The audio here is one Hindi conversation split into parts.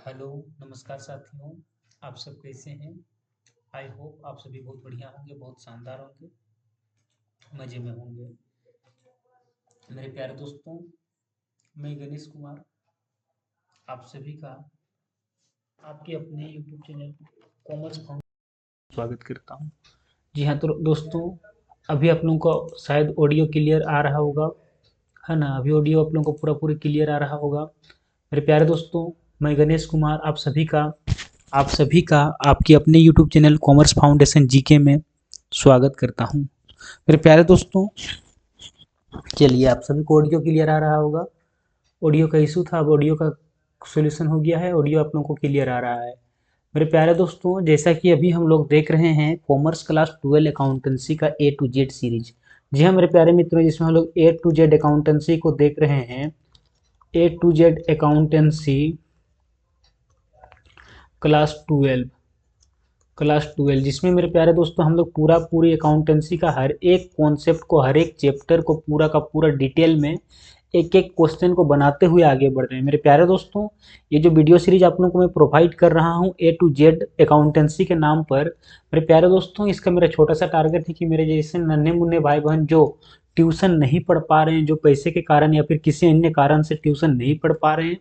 हेलो, नमस्कार साथियों। आप सब कैसे हैं? आई होप आप सभी बहुत बढ़िया होंगे, बहुत शानदार होंगे, मज़े में होंगे। मेरे प्यारे दोस्तों, मैं गणेश कुमार आप सभी का आपके अपने यूट्यूब चैनल कॉमर्स फाउंडेशन स्वागत करता हूं। जी हाँ, तो दोस्तों, अभी आप लोगों को शायद ऑडियो क्लियर आ रहा होगा, है ना? अभी ऑडियो आप लोगों को पूरा पूरी क्लियर आ रहा होगा। मेरे प्यारे दोस्तों, मैं गणेश कुमार आप सभी का आपके अपने YouTube channel commerce foundation GK में स्वागत करता हूं। मेरे प्यारे दोस्तों, चलिए, आप सभी को ऑडियो क्लियर आ रहा होगा। ऑडियो का इशू था, अब ऑडियो का सॉल्यूशन हो गया है, ऑडियो आप लोगों को क्लियर आ रहा है। मेरे प्यारे दोस्तों, जैसा कि अभी हम लोग देख रहे हैं कॉमर्स क्लास 12 अकाउंटेंसी का ए टू जेड सीरीज। जी हाँ मेरे प्यारे मित्रों, जिसमें हम लोग ए टू जेड अकाउंटेंसी को देख रहे हैं। ए टू जेड अकाउंटेंसी क्लास 12 जिसमें मेरे प्यारे दोस्तों हम लोग पूरी अकाउंटेंसी का हर एक कॉन्सेप्ट को, हर एक चैप्टर को पूरा का पूरा डिटेल में एक एक क्वेश्चन को बनाते हुए आगे बढ़ रहे हैं। मेरे प्यारे दोस्तों, ये जो वीडियो सीरीज आप लोगों को मैं प्रोवाइड कर रहा हूँ ए टू जेड अकाउंटेंसी के नाम पर, मेरे प्यारे दोस्तों, इसका मेरा छोटा सा टारगेट है कि मेरे जैसे नन्हे मुन्ने भाई बहन जो ट्यूशन नहीं पढ़ पा रहे हैं, जो पैसे के कारण या फिर किसी अन्य कारण से ट्यूशन नहीं पढ़ पा रहे हैं,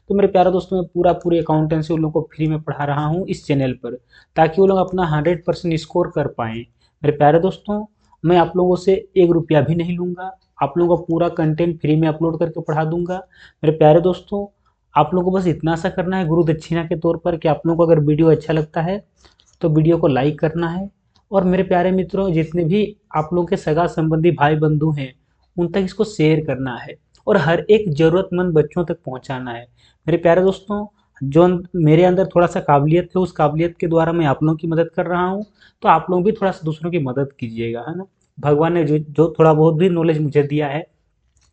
तो मेरे प्यारे दोस्तों, मैं पूरी अकाउंटेंसी उन लोगों को फ्री में पढ़ा रहा हूँ इस चैनल पर, ताकि वो लोग अपना 100% स्कोर कर पाएँ। मेरे प्यारे दोस्तों, मैं आप लोगों से 1 रुपया भी नहीं लूँगा, आप लोगों को पूरा कंटेंट फ्री में अपलोड करके पढ़ा दूँगा। मेरे प्यारे दोस्तों, आप लोगों को बस इतना सा करना है गुरु दक्षिणा के तौर पर, कि आप लोगों को अगर वीडियो अच्छा लगता है तो वीडियो को लाइक करना है, और मेरे प्यारे मित्रों, जितने भी आप लोगों के सगा संबंधी भाई बंधु हैं, उन तक इसको शेयर करना है और हर एक ज़रूरतमंद बच्चों तक पहुंचाना है। मेरे प्यारे दोस्तों, जो मेरे अंदर थोड़ा सा काबिलियत है, उस काबिलियत के द्वारा मैं आप लोगों की मदद कर रहा हूँ, तो आप लोग भी थोड़ा सा दूसरों की मदद कीजिएगा, है ना? भगवान ने जो थोड़ा बहुत भी नॉलेज मुझे दिया है,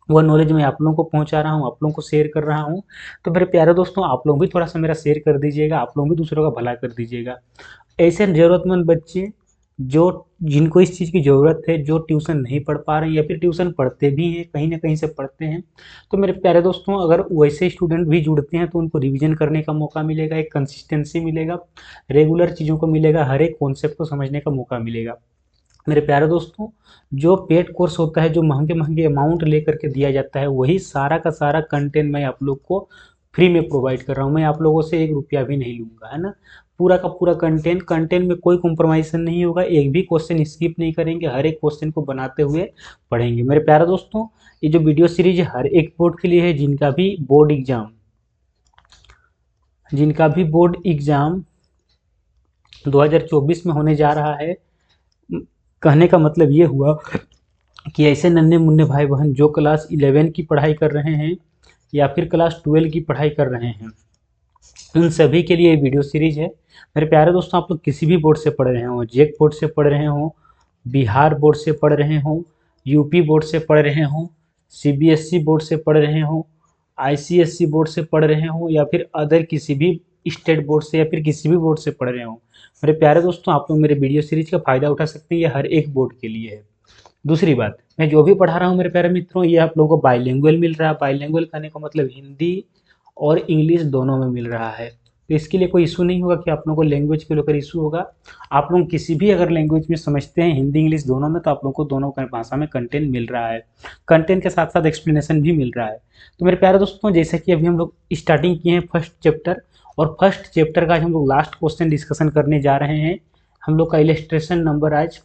वह नॉलेज मैं आप लोगों को पहुंचा रहा हूँ, आप लोगों को शेयर कर रहा हूँ। तो मेरे प्यारे दोस्तों, आप लोग भी थोड़ा सा मेरा शेयर कर दीजिएगा, आप लोग भी दूसरों का भला कर दीजिएगा। ऐसे ज़रूरतमंद बच्चे जो जिनको इस चीज़ की ज़रूरत है, जो ट्यूशन नहीं पढ़ पा रहे हैं या फिर ट्यूशन पढ़ते भी हैं, कहीं ना कहीं से पढ़ते हैं, तो मेरे प्यारे दोस्तों, अगर वैसे स्टूडेंट भी जुड़ते हैं तो उनको रिवीजन करने का मौका मिलेगा, एक कंसिस्टेंसी मिलेगा, रेगुलर चीज़ों को मिलेगा, हर एक कॉन्सेप्ट को समझने का मौका मिलेगा। मेरे प्यारे दोस्तों, जो पेड कोर्स होता है, जो महंगे महंगे अमाउंट लेकर के दिया जाता है, वही सारा का सारा कंटेंट मैं आप लोग को फ्री में प्रोवाइड कर रहा हूँ। मैं आप लोगों से 1 रुपया भी नहीं लूँगा, है ना? पूरा का पूरा कंटेंट में कोई कॉम्प्रोमाइज़ेशन नहीं होगा, एक भी क्वेश्चन स्किप नहीं करेंगे, हर एक क्वेश्चन को बनाते हुए पढ़ेंगे। मेरे प्यारे दोस्तों, ये जो वीडियो सीरीज हर एक बोर्ड के लिए है, जिनका भी बोर्ड एग्ज़ाम 2024 में होने जा रहा है। कहने का मतलब ये हुआ कि ऐसे नन्हे मुन्ने भाई बहन जो क्लास 11 की पढ़ाई कर रहे हैं या फिर क्लास 12 की पढ़ाई कर रहे हैं, उन सभी के लिए वीडियो सीरीज है। मेरे प्यारे दोस्तों, आप लोग किसी भी बोर्ड से पढ़ रहे हो, जेक बोर्ड से पढ़ रहे हो, बिहार बोर्ड से पढ़ रहे हो, यूपी बोर्ड से पढ़ रहे हो, सीबीएसई बोर्ड से पढ़ रहे हो, आईसीएसई बोर्ड से पढ़ रहे हो, या फिर अदर किसी भी स्टेट बोर्ड से या फिर किसी भी बोर्ड से पढ़ रहे हो, मेरे प्यारे दोस्तों, आप लोग मेरे वीडियो सीरीज का फ़ायदा उठा सकते हैं। ये हर एक बोर्ड के लिए है। दूसरी बात, मैं जो भी पढ़ा रहा हूँ मेरे प्यारे मित्रों, ये आप लोगों को बाइलिंगुअल मिल रहा है। बाइलिंगुअल कहने का मतलब हिंदी और इंग्लिश दोनों में मिल रहा है, तो इसके लिए कोई इशू नहीं होगा कि आप लोगों को लैंग्वेज को लेकर इशू होगा। आप लोग किसी भी अगर लैंग्वेज में समझते हैं, हिंदी इंग्लिश दोनों में, तो आप लोगों को दोनों भाषा में कंटेंट मिल रहा है। कंटेंट के साथ साथ एक्सप्लेनेशन भी मिल रहा है। तो मेरे प्यारे दोस्तों, जैसे कि अभी हम लोग स्टार्टिंग किए हैं फर्स्ट चैप्टर, और फर्स्ट चैप्टर का आज हम लोग लास्ट क्वेश्चन डिस्कशन करने जा रहे हैं। हम लोग का इलस्ट्रेशन नंबर आज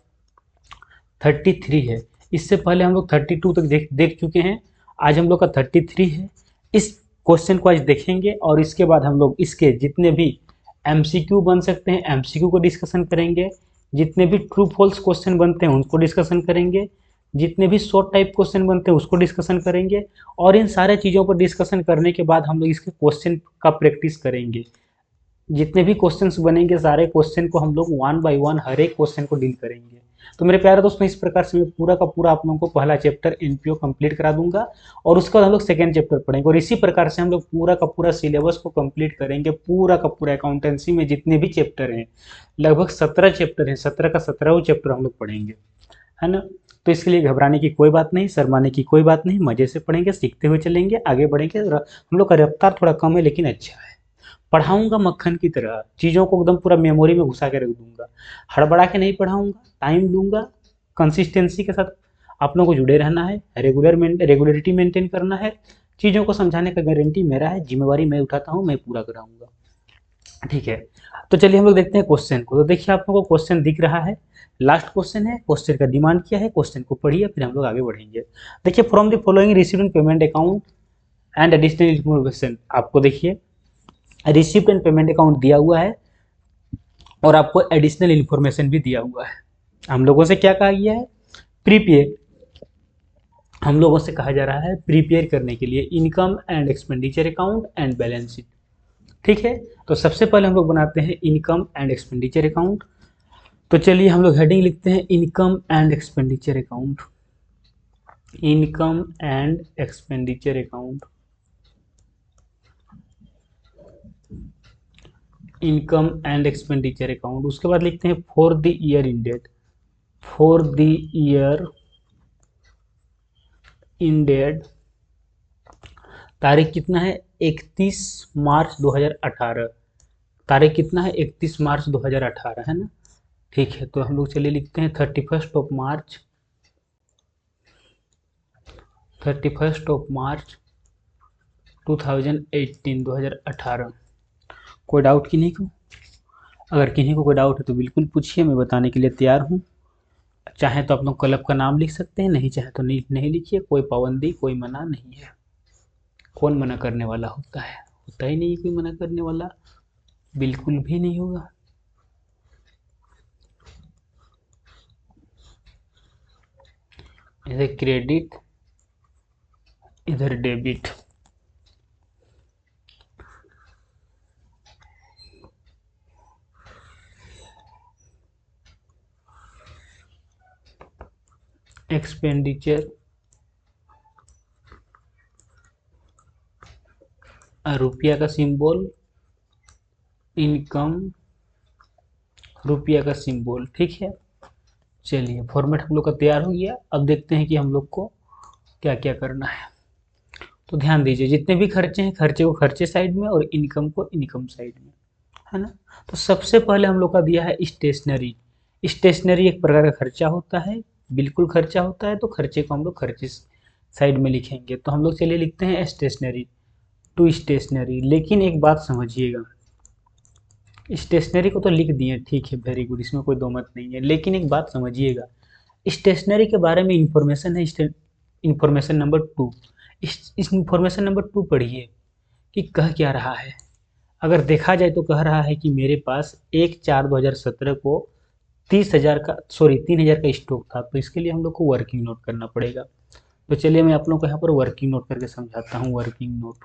33 है। इससे पहले हम लोग 32 तक देख चुके हैं, आज हम लोग का 33 है। इस क्वेश्चन को आज देखेंगे और इसके बाद हम लोग इसके जितने भी एमसीक्यू बन सकते हैं एमसीक्यू को डिस्कशन करेंगे, जितने भी ट्रू फॉल्स क्वेश्चन बनते हैं उनको डिस्कशन करेंगे, जितने भी शॉर्ट टाइप क्वेश्चन बनते हैं उसको डिस्कशन करेंगे, और इन सारे चीज़ों पर डिस्कशन करने के बाद हम लोग इसके क्वेश्चन का प्रैक्टिस करेंगे। जितने भी क्वेश्चंस बनेंगे, सारे क्वेश्चन को हम लोग वन बाय वन हर एक क्वेश्चन को डील करेंगे। तो मेरे प्यारे दोस्तों, इस प्रकार से मैं पूरा का पूरा आप लोगों को पहला चैप्टर एनपीओ कंप्लीट करा दूंगा, और उसके बाद हम लोग सेकंड चैप्टर पढ़ेंगे, और इसी प्रकार से हम लोग पूरा का पूरा सिलेबस को कंप्लीट करेंगे। पूरा का पूरा अकाउंटेंसी में जितने भी चैप्टर हैं, लगभग 17 चैप्टर हैं, 17 का 17वां चैप्टर हम लोग पढ़ेंगे, है ना? तो इसके लिए घबराने की कोई बात नहीं, शर्माने की कोई बात नहीं, मजे से पढ़ेंगे, सीखते हुए चलेंगे, आगे बढ़ेंगे। हम लोग का रफ्तार थोड़ा कम है लेकिन अच्छा है। पढ़ाऊंगा मक्खन की तरह, चीज़ों को एकदम पूरा मेमोरी में घुसा के रख दूंगा। हड़बड़ा के नहीं पढ़ाऊंगा, टाइम लूंगा, कंसिस्टेंसी के साथ आप लोगों को जुड़े रहना है, रेगुलरिटी मेंटेन करना है। चीज़ों को समझाने का गारंटी मेरा है, जिम्मेवारी मैं उठाता हूँ, मैं पूरा कराऊंगा। ठीक है, तो चलिए हम लोग देखते हैं क्वेश्चन को। तो देखिए आप लोगों को क्वेश्चन दिख रहा है, लास्ट क्वेश्चन है, क्वेश्चन का डिमांड क्या है, क्वेश्चन को पढ़िए फिर हम लोग आगे बढ़ेंगे। देखिए, from the following received payment account and additional information, आपको देखिए रिसिप्ट एंड पेमेंट अकाउंट दिया हुआ है और आपको एडिशनल इन्फॉर्मेशन भी दिया हुआ है। हम लोगों से क्या कहा गया है, प्रीपेयर, हम लोगों से कहा जा रहा है प्रिपेयर करने के लिए income and expenditure account and balance sheet. ठीक है, तो सबसे पहले हम लोग बनाते हैं इनकम एंड एक्सपेंडिचर अकाउंट। तो चलिए हम लोग हेडिंग लिखते हैं income and expenditure account, income and expenditure account, income and expenditure account. उसके बाद लिखते हैं for the year ended, for the year ended, तारीख कितना है 31 मार्च 2018, तारीख कितना है 31 मार्च 2018 है ना। ठीक है, तो हम लोग चलिए लिखते हैं 31 ऑफ मार्च, 31 ऑफ मार्च 2018, 2018। कोई डाउट कि नहीं को, अगर किन्हीं को कोई डाउट है तो बिल्कुल पूछिए, मैं बताने के लिए तैयार हूँ। चाहे तो आप लोग क्लब का नाम लिख सकते हैं, नहीं चाहे तो नहीं लिखिए, कोई पाबंदी कोई मना नहीं है। कौन मना करने वाला होता है, होता ही नहीं कोई मना करने वाला, बिल्कुल भी नहीं होगा। इधर क्रेडिट, इधर डेबिट। एक्सपेंडिचर, रुपया का सिंबल, इनकम, रुपया का सिंबल। ठीक है, चलिए फॉर्मेट हम लोग का तैयार हो गया। अब देखते हैं कि हम लोग को क्या क्या करना है। तो ध्यान दीजिए, जितने भी खर्चे हैं, खर्चे को खर्चे साइड में और इनकम को इनकम साइड में, है ना। तो सबसे पहले हम लोग का दिया है स्टेशनरी। स्टेशनरी एक प्रकार का खर्चा होता है, बिल्कुल खर्चा होता है, तो खर्चे को हम लोग खर्चे साइड में लिखेंगे। तो हम लोग चलिए लिखते हैं स्टेशनरी टू स्टेशनरी। लेकिन एक बात समझिएगा, स्टेशनरी को तो लिख दिए, ठीक है, वेरी गुड, इसमें कोई दो मत नहीं है, लेकिन एक बात समझिएगा, स्टेशनरी के बारे में इंफॉर्मेशन है, इंफॉर्मेशन नंबर 2। इस इंफॉर्मेशन नंबर 2 पढ़िए कि कह क्या रहा है। अगर देखा जाए तो कह रहा है कि मेरे पास 1/4/2017 को 30,000 का, सॉरी 3,000 का स्टॉक था, तो इसके लिए हम लोग को वर्किंग नोट करना पड़ेगा। तो चलिए मैं आप लोगों को यहाँ पर वर्किंग नोट करके समझाता हूँ। वर्किंग नोट,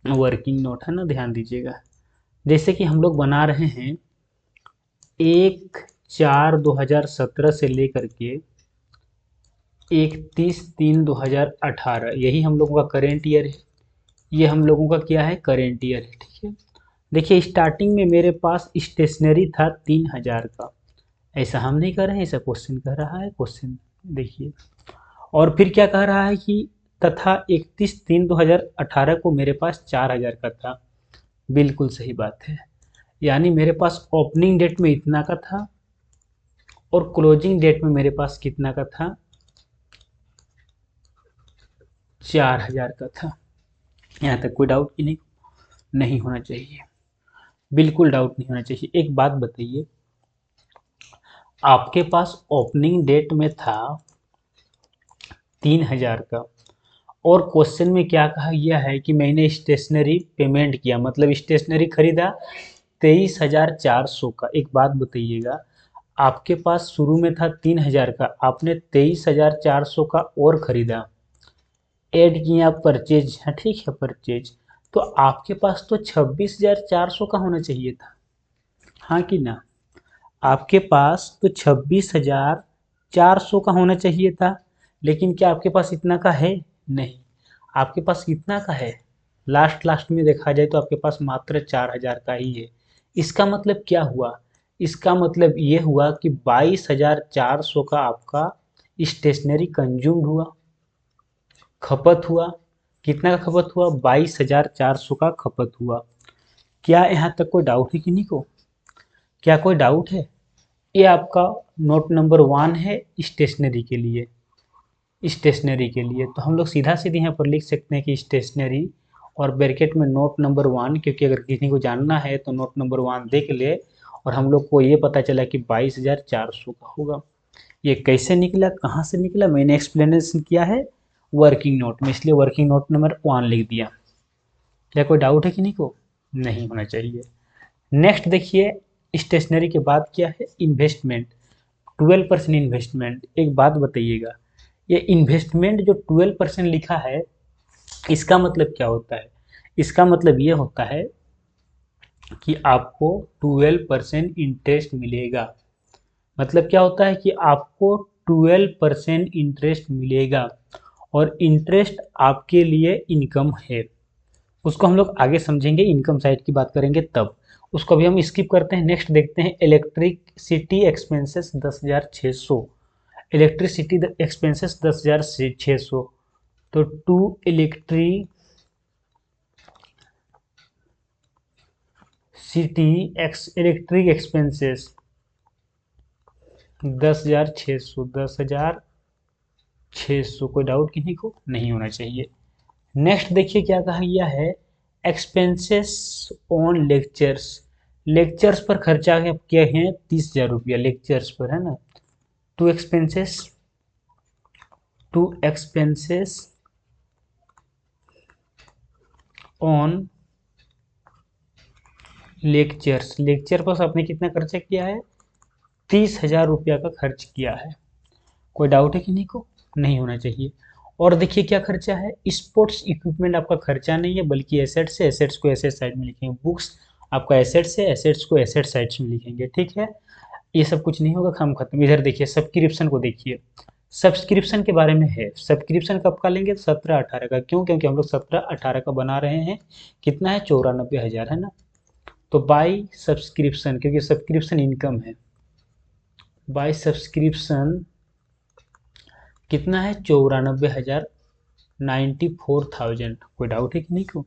वर्किंग नोट है ना, ध्यान दीजिएगा। जैसे कि हम लोग बना रहे हैं 1/4/2017 से लेकर के 31/3/2018, यही हम लोगों का करेंट ईयर है। ये हम लोगों का क्या है, करेंट ईयर है। ठीक है, देखिए स्टार्टिंग में मेरे पास स्टेशनरी था 3,000 का, ऐसा हम नहीं कर रहे हैं, ऐसा क्वेश्चन कह रहा है। क्वेश्चन देखिए, और फिर क्या कह रहा है कि तथा 31/3/2018 को मेरे पास 4,000 का था। बिल्कुल सही बात है, यानी मेरे पास ओपनिंग डेट में इतना का था और क्लोजिंग डेट में मेरे पास कितना का था, 4,000 का था। यहाँ तक कोई डाउट ही नहीं होना चाहिए, बिल्कुल डाउट नहीं होना चाहिए। एक बात बताइए, आपके पास ओपनिंग डेट में था 3,000 का और क्वेश्चन में क्या कहा गया है कि मैंने स्टेशनरी पेमेंट किया, मतलब स्टेशनरी खरीदा 23,400 का। एक बात बताइएगा, आपके पास शुरू में था 3,000 का, आपने 23,400 का और खरीदा, ऐड किया परचेज, हाँ ठीक है परचेज, तो आपके पास तो 26,400 का होना चाहिए था, हाँ कि ना। आपके पास तो 26,400 का होना चाहिए था, लेकिन क्या आपके पास इतना का है, नहीं। आपके पास कितना का है, लास्ट लास्ट में देखा जाए तो आपके पास मात्र 4,000 का ही है। इसका मतलब क्या हुआ, इसका मतलब ये हुआ कि 22,400 का आपका स्टेशनरी कंज्यूम्ड हुआ, खपत हुआ। कितना का खपत हुआ, 22,400 का खपत हुआ। क्या यहाँ तक कोई डाउट है किन्हीं को? क्या कोई डाउट है? ये आपका नोट नंबर 1 है स्टेशनरी के लिए। स्टेशनरी के लिए तो हम लोग सीधा सीधे यहाँ पर लिख सकते हैं कि स्टेशनरी और ब्रैकेट में नोट नंबर 1, क्योंकि अगर किसी को जानना है तो नोट नंबर 1 देख ले। और हम लोग को ये पता चला कि 22,400 का होगा। ये कैसे निकला, कहाँ से निकला, मैंने एक्सप्लेनेशन किया है वर्किंग नोट में, इसलिए वर्किंग नोट नंबर 1 लिख दिया। क्या कोई डाउट है किन्हीं को? नहीं होना चाहिए। नेक्स्ट देखिए, स्टेशनरी के बाद क्या है, इन्वेस्टमेंट। 12% इन्वेस्टमेंट। एक बात बताइएगा, ये इन्वेस्टमेंट जो 12% लिखा है, इसका मतलब क्या होता है? इसका मतलब ये होता है कि आपको 12% इंटरेस्ट मिलेगा। मतलब क्या होता है कि आपको 12% इंटरेस्ट मिलेगा, और इंटरेस्ट आपके लिए इनकम है। उसको हम लोग आगे समझेंगे, इनकम साइड की बात करेंगे तब। उसको भी हम स्किप करते हैं। नेक्स्ट देखते हैं, इलेक्ट्रिसिटी एक्सपेंसेस 10,600। Electricity expenses 10,600। तो टू इलेक्ट्रिसिटी इलेक्ट्रिक एक्सपेंसेस 10,600। 10,600। कोई डाउट किसी को? नहीं होना चाहिए। नेक्स्ट देखिए क्या कहा गया है, एक्सपेंसेस ऑन लेक्चर्स। लेक्चर्स पर खर्चा किए हैं 30,000 रुपया, लेक्चर्स पर, है ना। To expenses on lectures. Lecture पर आपने कितना खर्चा किया है? 30,000 रुपया का खर्च किया है। कोई डाउट है किन्हीं को? नहीं होना चाहिए। और देखिए क्या खर्चा है, स्पोर्ट्स इक्विपमेंट आपका खर्चा नहीं है, बल्कि एसेट्स है। एसेट्स को एसेट साइड में लिखेंगे। बुक्स आपका एसेट्स है, एसेट्स को एसेट साइड में लिखेंगे, ठीक है। ये सब कुछ नहीं होगा, काम खत्म। इधर देखिए सब्सक्रिप्शन को देखिए। सब्सक्रिप्शन के बारे में है, सब्सक्रिप्शन कब का लेंगे? 17-18 का। क्यों? क्योंकि हम लोग 17-18 का बना रहे हैं। कितना है? 94,000, है ना। तो बाई सब्सक्रिप्शन, क्योंकि सब्सक्रिप्शन इनकम है, बाई सब्सक्रिप्शन कितना है? 94,000, 94,000। कोई डाउट है कि नहीं को?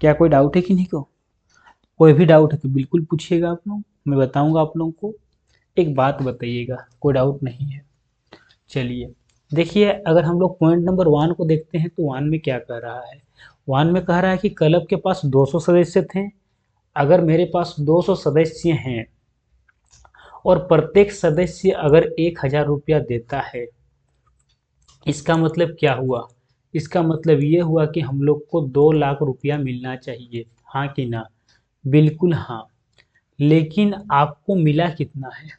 क्या कोई डाउट है कि नहीं को? कोई भी डाउट है तो बिल्कुल पूछिएगा आप लोग, मैं बताऊंगा आप लोगों को। एक बात बताइएगा, कोई डाउट नहीं है? चलिए देखिए, अगर हम लोग पॉइंट नंबर 1 को देखते हैं तो 1 में क्या कह रहा है? 1 में कह रहा है कि क्लब के पास 200 सदस्य थे। अगर मेरे पास 200 सदस्य हैं और प्रत्येक सदस्य अगर 1,000 रुपया देता है, इसका मतलब क्या हुआ? इसका मतलब ये हुआ कि हम लोग को 2 लाख रुपया मिलना चाहिए, हाँ कि ना? बिल्कुल हाँ। लेकिन आपको मिला कितना है?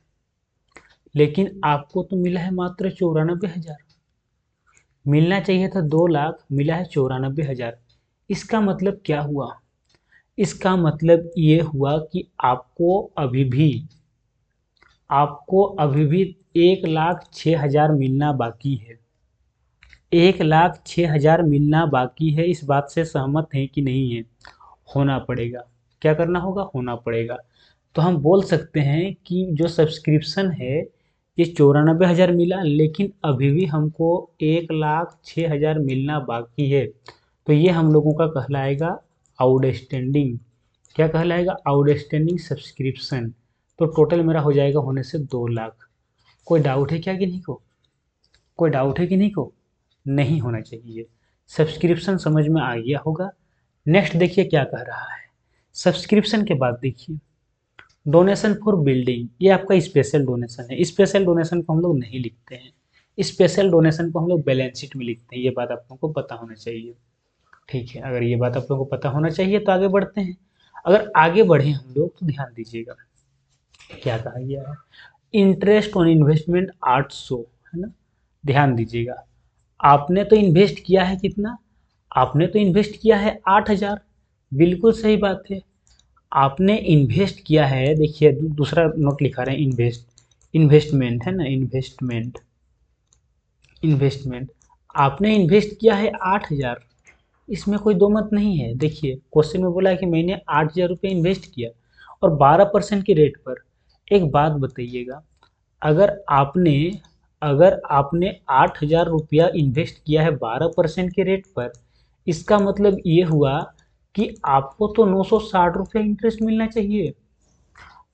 लेकिन आपको तो मिला है मात्र 94,000। मिलना चाहिए था 2 लाख, मिला है 94,000। इसका मतलब क्या हुआ? इसका मतलब ये हुआ कि आपको अभी भी 1,06,000 मिलना बाकी है। 1,06,000 मिलना बाकी है। इस बात से सहमत हैं कि नहीं है? होना पड़ेगा। क्या करना होगा? होना पड़ेगा। तो हम बोल सकते हैं कि जो सब्सक्रिप्शन है, ये 94,000 मिला, लेकिन अभी भी हमको 1,06,000 मिलना बाकी है। तो ये हम लोगों का कहलाएगा आउटस्टैंडिंग। क्या कहलाएगा? Outstanding subscription. तो टोटल मेरा हो जाएगा होने से 2 लाख। कोई डाउट है क्या किन्हीं को? कोई डाउट है किन्हीं को? नहीं होना चाहिए। सब्सक्रिप्शन समझ में आ गया होगा। नेक्स्ट देखिए क्या कह रहा है, सब्सक्रिप्शन के बाद देखिए, डोनेशन फॉर बिल्डिंग। ये आपका स्पेशल डोनेशन है। स्पेशल डोनेशन को हम लोग नहीं लिखते हैं, स्पेशल डोनेशन को हम लोग बैलेंस शीट में लिखते हैं। ये बात आप लोगों को पता होना चाहिए, ठीक है। अगर ये बात आप लोगों को पता होना चाहिए तो आगे बढ़ते हैं। अगर आगे बढ़े हम लोग तो ध्यान दीजिएगा क्या कहा गया है, इंटरेस्ट ऑन इन्वेस्टमेंट 800, है ना। ध्यान दीजिएगा, आपने तो इन्वेस्ट किया है कितना? आपने तो इन्वेस्ट किया है 8,000। बिल्कुल सही बात है, आपने इन्वेस्ट किया है। देखिए दूसरा नोट लिखा रहे हैं, इन्वेस्टमेंट, है ना। इन्वेस्टमेंट आपने इन्वेस्ट किया है 8,000। इसमें कोई दो मत नहीं है। देखिए क्वेश्चन में बोला है कि मैंने 8,000 रुपये इन्वेस्ट किया और 12% के रेट पर। एक बात बताइएगा, अगर आपने अगर आपने 8,000 रुपया इन्वेस्ट किया है 12% के रेट पर, इसका मतलब ये हुआ कि आपको तो 960 रुपया इंटरेस्ट मिलना चाहिए,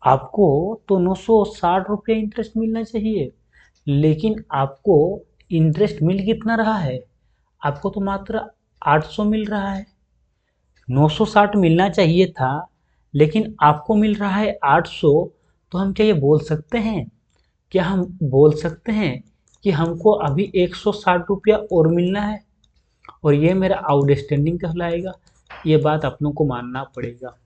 आपको तो 960 रुपया इंटरेस्ट मिलना चाहिए, लेकिन आपको इंटरेस्ट मिल कितना रहा है, आपको तो मात्र 800 मिल रहा है। 960 मिलना चाहिए था, लेकिन आपको मिल रहा है 800। तो हम क्या ये बोल सकते हैं, क्या हम बोल सकते हैं कि हमको अभी 160 रुपया और मिलना है और ये मेरा आउटस्टैंडिंग कहलाएगा? ये बात अपनों को मानना पड़ेगा,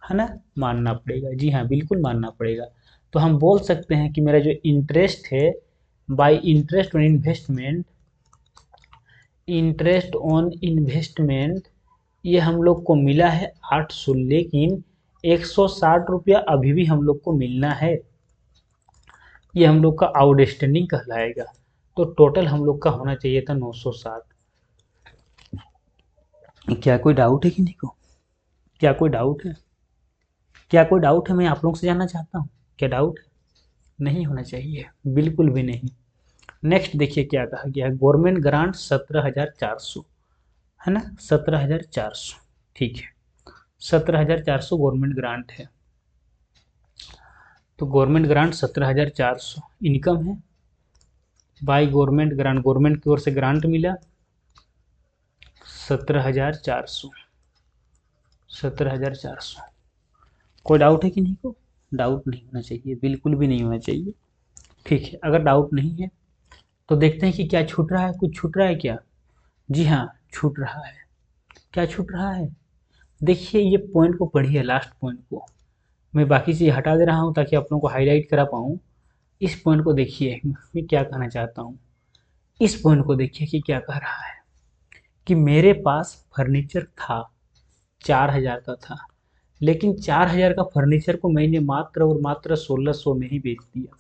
है ना, मानना पड़ेगा, जी हाँ बिल्कुल मानना पड़ेगा। तो हम बोल सकते हैं कि मेरा जो इंटरेस्ट है, bye interest on investment, interest on investment, ये हम लोग को मिला है 800, लेकिन 160 रुपया अभी भी हम लोग को मिलना है, ये हम लोग का आउटस्टैंडिंग कहलाएगा। तो टोटल हम लोग का होना चाहिए था 960। क्या कोई डाउट है कि नहीं को, क्या कोई डाउट है, क्या कोई डाउट है, मैं आप लोगों से जानना चाहता हूँ, क्या डाउट है? नहीं होना चाहिए, बिल्कुल भी नहीं। नेक्स्ट देखिए क्या कहा गया है, गवर्नमेंट ग्रांट 17,400, है ना, 17,400, ठीक है, 17,400 गवर्नमेंट ग्रांट है। तो गवर्नमेंट ग्रांट 17,400 इनकम है बाय गवर्नमेंट ग्रांट, गवर्नमेंट की ओर से ग्रांट मिला 17,400, 17,400। कोई डाउट है कि नहीं को? डाउट नहीं होना चाहिए, बिल्कुल भी नहीं होना चाहिए, ठीक है। अगर डाउट नहीं है तो देखते हैं कि क्या छूट रहा है, कुछ छूट रहा है क्या? जी हाँ, छूट रहा है। क्या छूट रहा है? देखिए ये पॉइंट को पढ़िए, लास्ट पॉइंट को मैं बाकी चीज़ हटा दे रहा हूँ ताकि आप लोगों को हाईलाइट करा पाऊँ। इस पॉइंट को देखिए, मैं क्या कहना चाहता हूँ, इस पॉइंट को देखिए कि क्या कह रहा है कि मेरे पास फर्नीचर था, 4,000 का था, लेकिन 4,000 का फर्नीचर को मैंने मात्र और मात्र 1,600 में ही बेच दिया।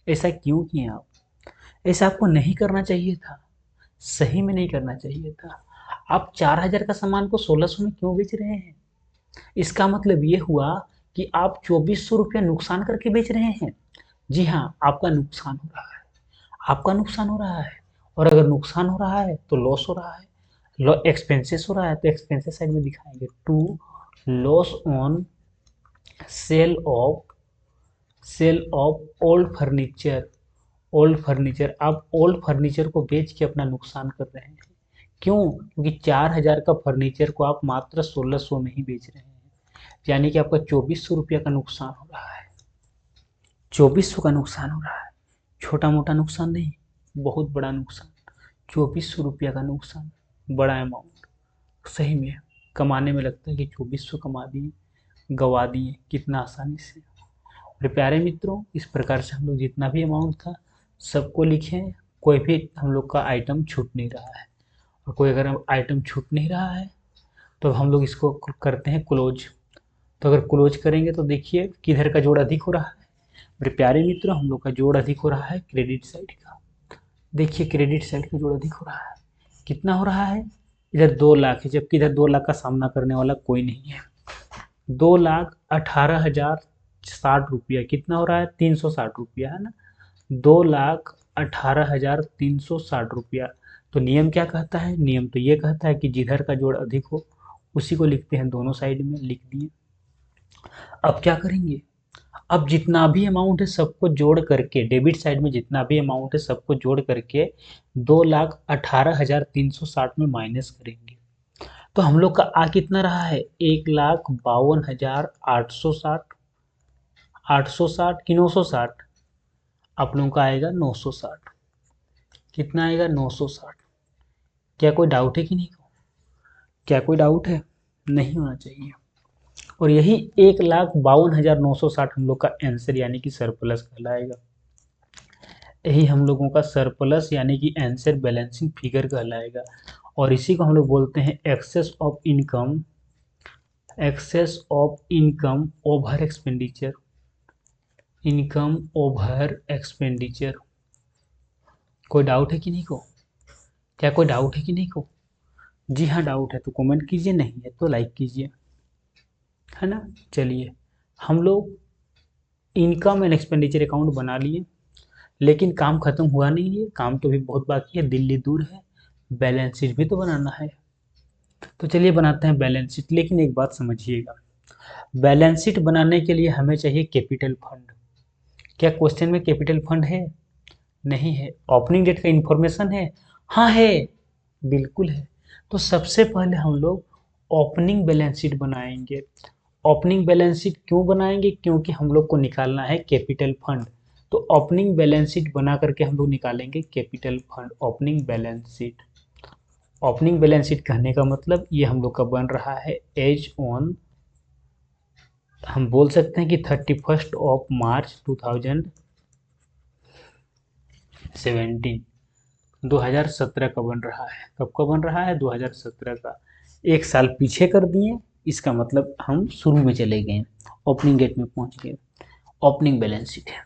ऐसा क्यों किए आप? ऐसा आपको नहीं करना चाहिए था, सही में नहीं करना चाहिए था। आप 4,000 का सामान को 1,600 में क्यों बेच रहे हैं? इसका मतलब ये हुआ कि आप 2,400 रुपया नुकसान करके बेच रहे हैं। जी हाँ, आपका नुकसान हो रहा है, आपका नुकसान हो रहा है। और अगर नुकसान हो रहा है तो लॉस हो रहा है, एक्सपेंसेस हो रहा है, तो एक्सपेंसेस साइड में दिखाएंगे to loss on sale of, sale of old furniture, old furniture. आप ओल्ड फर्नीचर को बेच के अपना नुकसान कर रहे हैं। क्यों? क्योंकि 4,000 का फर्नीचर को आप मात्र 1,600 में ही बेच रहे हैं, यानी कि आपका 2,400 रुपया का नुकसान हो रहा है, 2,400 का नुकसान हो रहा है। छोटा मोटा नुकसान नहीं, बहुत बड़ा नुकसान, 2,400 रुपया का नुकसान, बड़ा अमाउंट। सही में कमाने में लगता है कि 2,400 कमा दिए, गवा दिए कितना आसानी से। मेरे प्यारे मित्रों, इस प्रकार से हम लोग जितना भी अमाउंट था सबको लिखें, कोई भी हम लोग का आइटम छूट नहीं रहा है। और कोई अगर आइटम छूट नहीं रहा है तो हम लोग इसको करते हैं क्लोज। तो अगर क्लोज करेंगे तो देखिए किधर का जोड़ अधिक हो रहा है। मेरे प्यारे मित्रों, हम लोग का जोड़ अधिक हो रहा है क्रेडिट साइड का। देखिए क्रेडिट साइड का जोड़ अधिक हो रहा है, कितना हो रहा है? इधर 2 लाख है, जबकि इधर 2 लाख का सामना करने वाला कोई नहीं है। 2,18,060 रुपया कितना हो रहा है? 360 रुपया, है ना। 2,18,360 रुपया। तो नियम क्या कहता है? नियम तो ये कहता है कि जिधर का जोड़ अधिक हो उसी को लिखते हैं, दोनों साइड में लिख दिए। अब क्या करेंगे? अब जितना भी अमाउंट है सबको जोड़ करके, डेबिट साइड में जितना भी अमाउंट है सबको जोड़ करके 2,18,360 में माइनस करेंगे। तो हम लोग का आ कितना रहा है? 1,52,860, 860 कि 960? आप लोगों का आएगा 960। कितना आएगा? 960। क्या कोई डाउट है कि नहीं? क्या कोई डाउट है? नहीं होना चाहिए। और यही 1,52,960 हम लोग का आंसर यानी कि सरप्लस कहलाएगा। यही हम लोगों का सरप्लस यानी कि आंसर बैलेंसिंग फिगर कहलाएगा। और इसी को हम लोग बोलते हैं excess of income, excess of income over expenditure, income over expenditure. कोई डाउट है कि नहीं को? क्या कोई डाउट है कि नहीं को? जी हाँ, डाउट है तो कमेंट कीजिए, नहीं है तो लाइक कीजिए, है ना। चलिए, हम लोग इनकम एंड एक्सपेंडिचर अकाउंट बना लिए, लेकिन काम खत्म हुआ नहीं है, काम तो भी बहुत बाकी है, दिल्ली दूर है, बैलेंस शीट भी तो बनाना है। तो चलिए बनाते हैं बैलेंस शीट। लेकिन एक बात समझिएगा, बैलेंस शीट बनाने के लिए हमें चाहिए कैपिटल फंड। क्या क्वेश्चन में कैपिटल फंड है? नहीं है। ओपनिंग डेट का इंफॉर्मेशन है? हाँ है, बिल्कुल है। तो सबसे पहले हम लोग ओपनिंग बैलेंस शीट बनाएंगे। ओपनिंग बैलेंस शीट क्यों बनाएंगे? क्योंकि हम लोग को निकालना है कैपिटल फंड। तो ओपनिंग बैलेंस शीट बना करके हम लोग निकालेंगे capital fund, opening balance sheet. Opening balance sheet कहने का मतलब ये हम लोग का बन रहा है एज ऑन, हम बोल सकते हैं कि 31 मार्च 2017, 2017 का बन रहा है। कब का बन रहा है? 2017 का। एक साल पीछे कर दिए, इसका मतलब हम शुरू में चले गए, ओपनिंग डेट में पहुंच गए। ओपनिंग बैलेंस शीट है।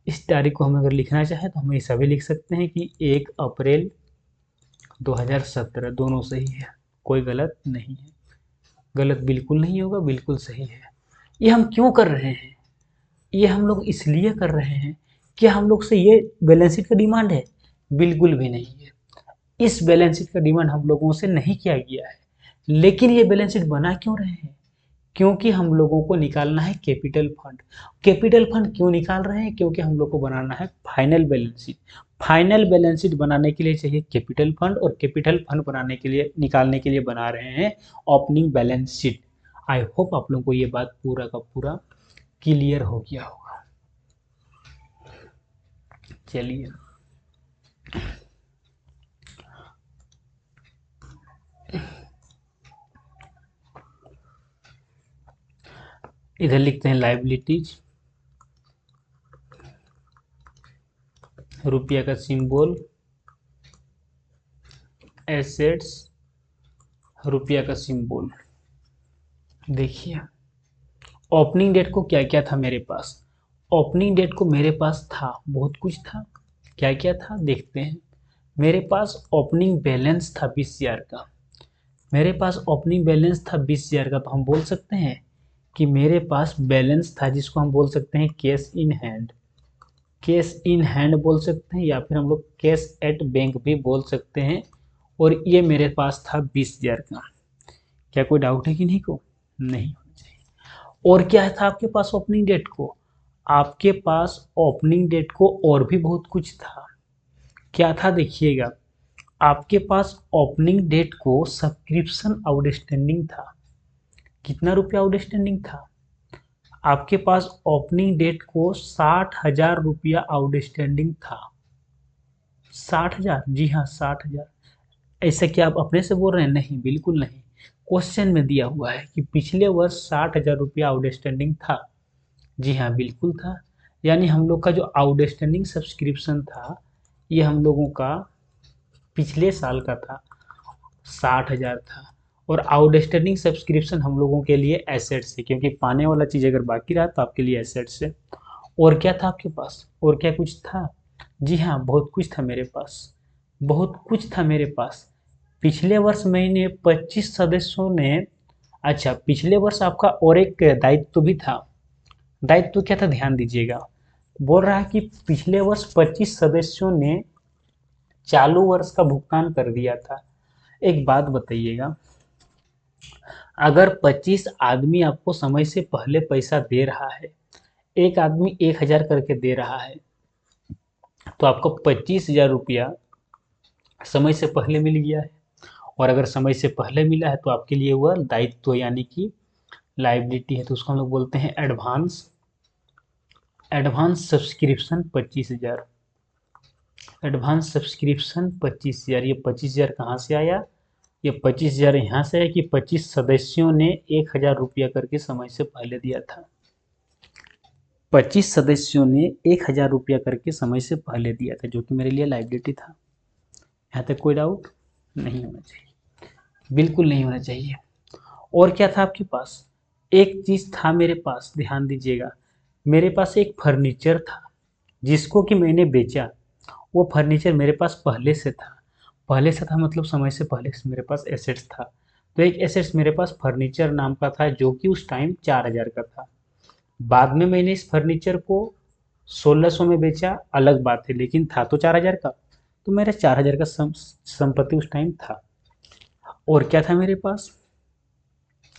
इस तारीख को हम अगर लिखना चाहें तो हम ऐसा भी लिख सकते हैं कि 1 अप्रैल 2017, दोनों सही है, कोई गलत नहीं है। गलत बिल्कुल नहीं होगा, बिल्कुल सही है। ये हम क्यों कर रहे हैं? ये हम लोग इसलिए कर रहे हैं कि हम लोग से ये बैलेंस शीट का डिमांड है? बिल्कुल भी नहीं है। इस बैलेंस शीट का डिमांड हम लोगों से नहीं किया गया है। लेकिन ये बैलेंस शीट बना क्यों रहे हैं? क्योंकि हम लोगों को निकालना है कैपिटल फंड। कैपिटल फंड क्यों निकाल रहे हैं? क्योंकि हम लोग को बनाना है final balance sheet. Final balance sheet बनाने के लिए चाहिए कैपिटल फंड, और कैपिटल फंड बनाने के लिए, निकालने के लिए बना रहे हैं opening balance sheet. I hope आप लोगों को ये बात पूरा का पूरा क्लियर हो गया होगा। चलिए, इधर लिखते हैं लाइबिलिटीज, रुपया का सिंबल, एसेट्स, रुपया का सिंबल। देखिए, ओपनिंग डेट को क्या क्या था मेरे पास? ओपनिंग डेट को मेरे पास था, बहुत कुछ था। क्या क्या था देखते हैं। मेरे पास ओपनिंग बैलेंस था 20,000 का। मेरे पास ओपनिंग बैलेंस था 20,000 का, तो हम बोल सकते हैं कि मेरे पास बैलेंस था, जिसको हम बोल सकते हैं cash in hand. Cash in hand बोल सकते हैं, या फिर हम लोग कैश एट बैंक भी बोल सकते हैं। और ये मेरे पास था 20,000 का। क्या कोई डाउट है कि नहीं को? नहीं। और क्या था आपके पास ओपनिंग डेट को? आपके पास ओपनिंग डेट को और भी बहुत कुछ था। क्या था देखिएगा, आपके पास ओपनिंग डेट को सब्सक्रिप्शन आउटस्टैंडिंग था। कितना रुपया आउटस्टैंडिंग था? आपके पास ओपनिंग डेट को 60,000 रुपया आउटस्टैंडिंग था। 60,000, जी हाँ 60,000। ऐसा क्या आप अपने से बोल रहे हैं? नहीं, बिल्कुल नहीं। क्वेश्चन में दिया हुआ है कि पिछले वर्ष 60,000 रुपया आउटस्टैंडिंग था। जी हाँ, बिल्कुल था। यानी हम लोग का जो आउटस्टैंडिंग सब्सक्रिप्शन था, ये हम लोगों का पिछले साल का था, 60,000 था। और आउटस्टैंडिंग सब्सक्रिप्शन हम लोगों के लिए एसेट्स है, क्योंकि पाने वाला चीज़ अगर बाकी रहा तो आपके लिए एसेट्स है। और क्या था आपके पास? और क्या कुछ था? जी हाँ, बहुत कुछ था मेरे पास। बहुत कुछ था मेरे पास। पिछले वर्ष मैंने 25 सदस्यों ने, अच्छा पिछले वर्ष आपका और एक दायित्व भी था। दायित्व क्या था ध्यान दीजिएगा। बोल रहा है कि पिछले वर्ष 25 सदस्यों ने चालू वर्ष का भुगतान कर दिया था। एक बात बताइएगा, अगर 25 आदमी आपको समय से पहले पैसा दे रहा है, एक आदमी 1,000 करके दे रहा है, तो आपको 25,000 रुपया समय से पहले मिल गया है। और अगर समय से पहले मिला है तो आपके लिए वह दायित्व यानी कि लाइबिलिटी है। तो उसको हम लोग बोलते हैं advance. Advance subscription 25,000। Advance subscription 25,000। ये 25,000 कहाँ से आया? ये 25,000 यहाँ से है कि 25 सदस्यों ने 1,000 रुपया करके समय से पहले दिया था। 25 सदस्यों ने 1,000 रुपया करके समय से पहले दिया था, जो कि मेरे लिए लाइबिलिटी था। यहाँ तक कोई डाउट नहीं होना चाहिए, बिल्कुल नहीं होना चाहिए। और क्या था आपके पास? एक चीज़ था मेरे पास, ध्यान दीजिएगा। मेरे पास एक फर्नीचर था, जिसको कि मैंने बेचा। वो फर्नीचर मेरे पास पहले से था। पहले से था मतलब समय से पहले से मेरे पास एसेट्स था। तो एक एसेट्स मेरे पास फर्नीचर नाम का था, जो कि उस टाइम 4,000 का था। बाद में मैंने इस फर्नीचर को 1,600 में बेचा, अलग बात है, लेकिन था तो 4,000 का। तो मेरा 4,000 का संपत्ति उस टाइम था। और क्या था मेरे पास,